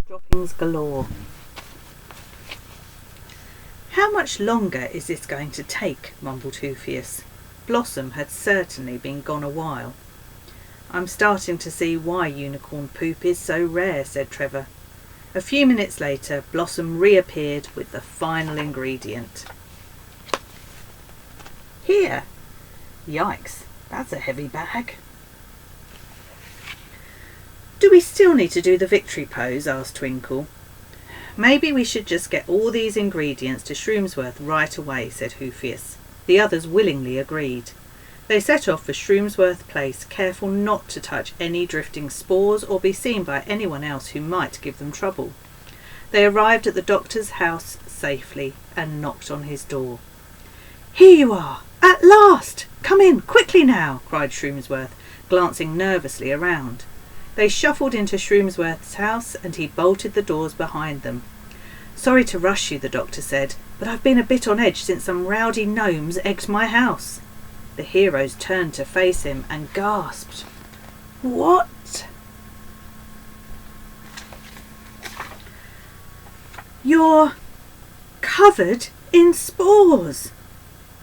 Droppings galore. "How much longer is this going to take?" mumbled Hoofius. Blossom had certainly been gone a while. "I'm starting to see why unicorn poop is so rare," said Trevor. A few minutes later, Blossom reappeared with the final ingredient. "Here." "Yikes, that's a heavy bag." "Do we still need to do the victory pose?" asked Twinkle. "Maybe we should just get all these ingredients to Shroomsworth right away," said Hoofius. The others willingly agreed. They set off for Shroomsworth Place, careful not to touch any drifting spores or be seen by anyone else who might give them trouble. They arrived at the doctor's house safely and knocked on his door. "Here you are, at last! Come in, quickly now!" cried Shroomsworth, glancing nervously around. They shuffled into Shroomsworth's house and he bolted the doors behind them. "Sorry to rush you," the doctor said, "but I've been a bit on edge since some rowdy gnomes egged my house." The heroes turned to face him and gasped. "What?" "You're covered in spores!"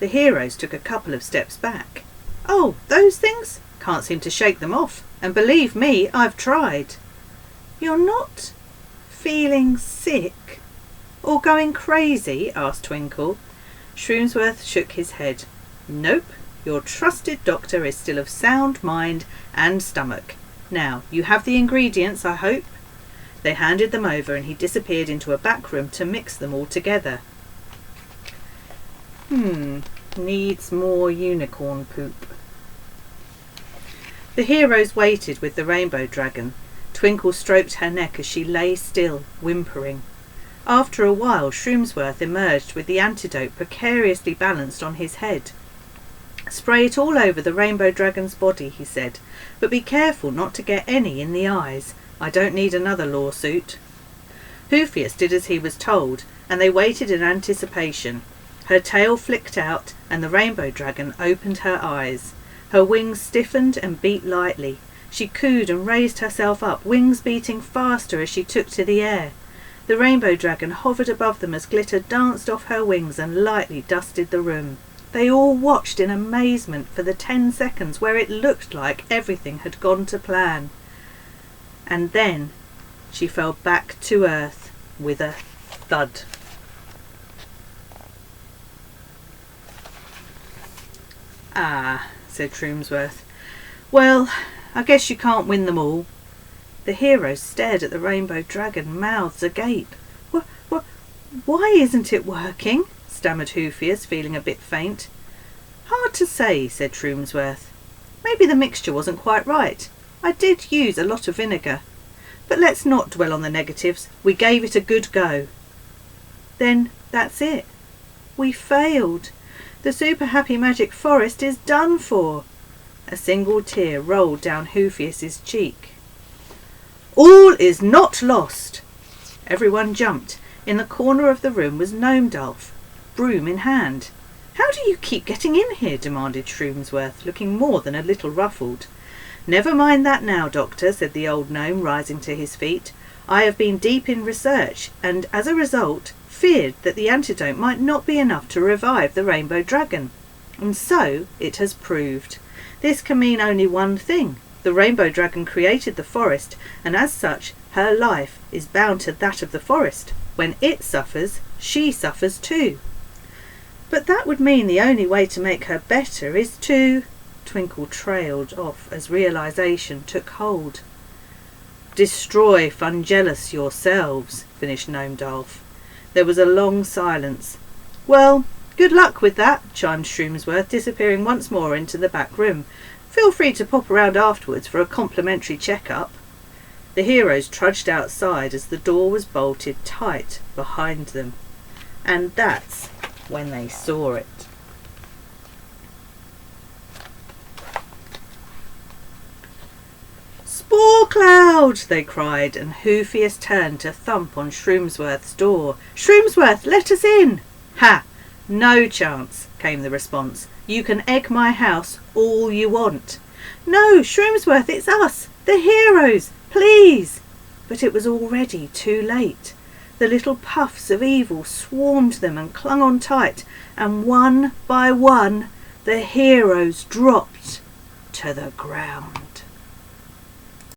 The heroes took a couple of steps back. "Oh, those things? Can't seem to shake them off. And believe me, I've tried." "You're not feeling sick or going crazy?" asked Twinkle. Shroomsworth shook his head. "Nope, your trusted doctor is still of sound mind and stomach. Now, you have the ingredients, I hope?" They handed them over and he disappeared into a back room to mix them all together. Needs more unicorn poop. The heroes waited with the rainbow dragon. Twinkle stroked her neck as she lay still, whimpering. After a while, Shroomsworth emerged with the antidote precariously balanced on his head. "Spray it all over the rainbow dragon's body," he said, "but be careful not to get any in the eyes. I don't need another lawsuit." Hoofius did as he was told, and they waited in anticipation. Her tail flicked out, and the rainbow dragon opened her eyes. Her wings stiffened and beat lightly. She cooed and raised herself up, wings beating faster as she took to the air. The rainbow dragon hovered above them as glitter danced off her wings and lightly dusted the room. They all watched in amazement for the 10 seconds where it looked like everything had gone to plan. And then she fell back to earth with a thud. "Ah," said Shroomsworth. "Well, I guess you can't win them all." The heroes stared at the rainbow dragon, mouths agape. Why isn't it working?" stammered Hoofius, feeling a bit faint. "Hard to say," said Shroomsworth. "Maybe the mixture wasn't quite right. I did use a lot of vinegar. But let's not dwell on the negatives. We gave it a good go." "Then that's it. We failed. The Super Happy Magic Forest is done for." A single tear rolled down Hoofius's cheek. "All is not lost." Everyone jumped. In the corner of the room was Gnomedolf, broom in hand. "How do you keep getting in here?" demanded Shroomsworth, looking more than a little ruffled. "Never mind that now, Doctor," said the old gnome, rising to his feet. "I have been deep in research, and as a result feared that the antidote might not be enough to revive the rainbow dragon. And so it has proved. This can mean only one thing. The rainbow dragon created the forest, and as such her life is bound to that of the forest. When it suffers, she suffers too." "But that would mean the only way to make her better is to—" Twinkle trailed off as realization took hold. "Destroy Fungelus yourselves," finished Gnomedolf. There was a long silence. "Well, good luck with that," chimed Shroomsworth, disappearing once more into the back room. "Feel free to pop around afterwards for a complimentary check-up." The heroes trudged outside as the door was bolted tight behind them. And that's when they saw it. "Spore cloud!" they cried, and Hoofius turned to thump on Shroomsworth's door. "Shroomsworth, let us in!" "Ha! No chance," came the response. "You can egg my house all you want." "No, Shroomsworth, it's us, the heroes, please!" But it was already too late. The little puffs of evil swarmed them and clung on tight, and one by one the heroes dropped to the ground.